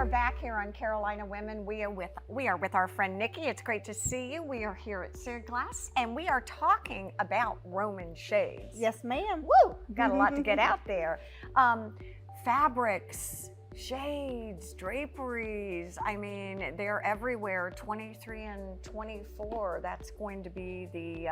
are back here on Carolina Women. We are with our friend Nikki. It's great to see you. We are here at Seaglass, and we are talking about Roman shades. Yes, ma'am. Woo! Got a lot to get out there. Fabrics, shades, draperies. I mean, they're everywhere. 23 and 24. That's going to be the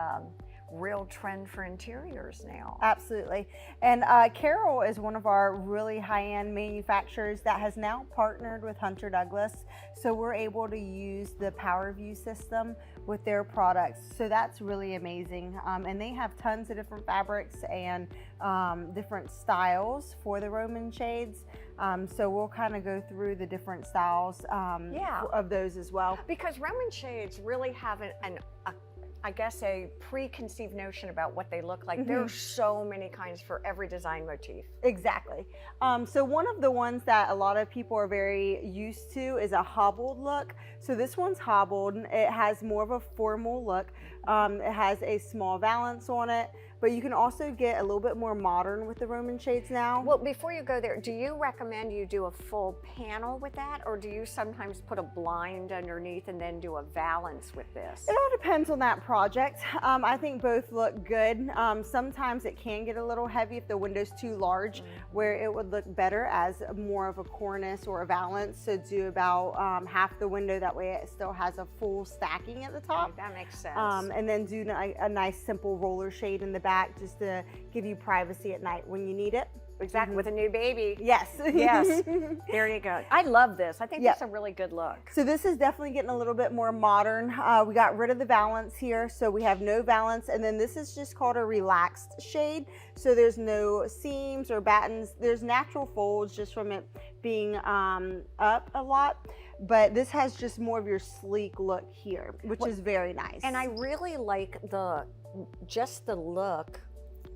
real trend for interiors now. Absolutely. And Carol is one of our really high-end manufacturers that has now partnered with Hunter Douglas. So we're able to use the PowerView system with their products. So that's really amazing. And they have tons of different fabrics and different styles for the Roman shades. So we'll kind of go through the different styles of those as well. Because Roman shades really have I guess a preconceived notion about what they look like. There are so many kinds for every design motif. Exactly. So one of the ones that a lot of people are very used to is a hobbled look. So this one's hobbled. It has more of a formal look. It has a small valance on it, but you can also get a little bit more modern with the Roman shades now. Well, before you go there, do you recommend you do a full panel with that, or do you sometimes put a blind underneath and then do a valance with this? It all depends on that project. I think both look good. Sometimes it can get a little heavy if the window's too large, where it would look better as more of a cornice or a valance. So do about half the window, that way it still has a full stacking at the top. Okay, that makes sense. And then do a nice simple roller shade in the back just to give you privacy at night when you need it. Exactly, with a new baby. Yes. Yes, there you go. I love this. I think that's a really good look. So this is definitely getting a little bit more modern. We got rid of the valance here, so we have no valance. And then this is just called a relaxed shade. So there's no seams or battens. There's natural folds just from it being up a lot. But this has just more of your sleek look here, which is very nice. And I really like just the look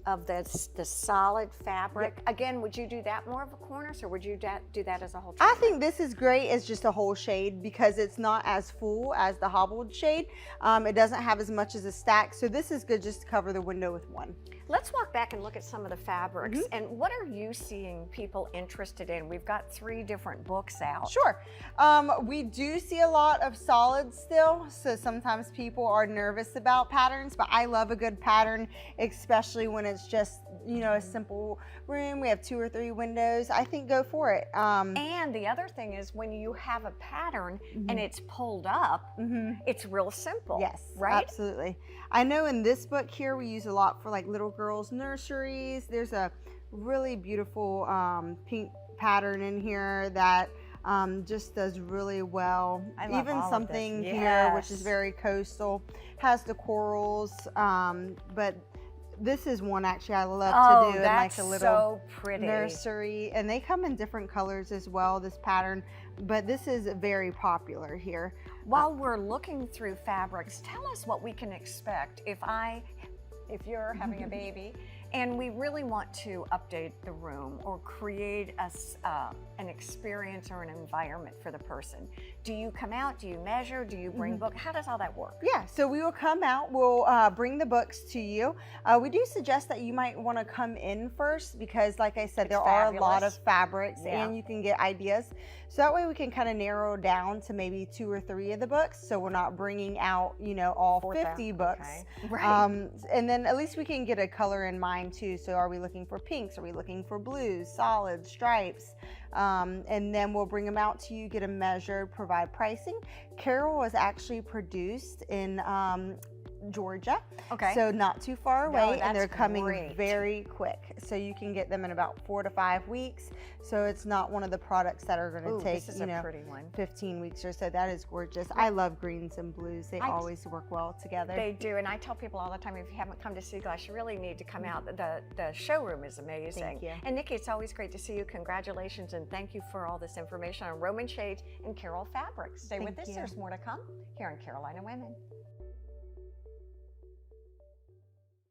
of the solid fabric. Yep. Again, would you do that more of a cornice, or would you do that as a whole treatment? I think this is great as just a whole shade because it's not as full as the hobbled shade. It doesn't have as much as a stack, so this is good just to cover the window with one. Let's walk back and look at some of the fabrics. And what are you seeing people interested in? We've got 3 different books out. Sure. We do see a lot of solids still, so sometimes people are nervous about patterns, but I love a good pattern, especially when it's just, you know, a simple room. We have 2 or 3 windows. I think go for it. And the other thing is when you have a pattern and it's pulled up, it's real simple. Yes, right? Absolutely. I know in this book here we use a lot for like little girls' nurseries. There's a really beautiful pink pattern in here that just does really well. Even something here which is very coastal, has the corals, but this is one actually I love to do in like a little nursery, and they come in different colors as well, this pattern, but this is very popular here. While we're looking through fabrics, tell us what we can expect if you're having a baby and we really want to update the room or create an experience or an environment for the person. Do you come out? Do you measure? Do you bring books? How does all that work? Yeah, so we will come out. We'll bring the books to you. We do suggest that you might want to come in first because, like I said, there are a lot of fabrics and you can get ideas. So that way we can kind of narrow down to maybe 2 or 3 of the books. So we're not bringing out, you know, all 50 books. Okay. Right. And then at least we can get a color in mind too. So are we looking for pinks? Are we looking for blues, solids, stripes? And then we'll bring them out to you, get them measured, provide pricing. Carol was actually produced in Georgia, so not too far away, and they're coming very quick, so you can get them in about 4 to 5 weeks. So it's not one of the products that are going to take 15 weeks or so. That is gorgeous. I love greens and blues. They always work well together. They do, and I tell people all the time, if you haven't come to Seaglass, you really need to come out. The showroom is amazing. Thank you. And Nikki, it's always great to see you. Congratulations, and thank you for all this information on Roman shades and Carol fabrics. Stay with us. There's more to come here on Carolina Women.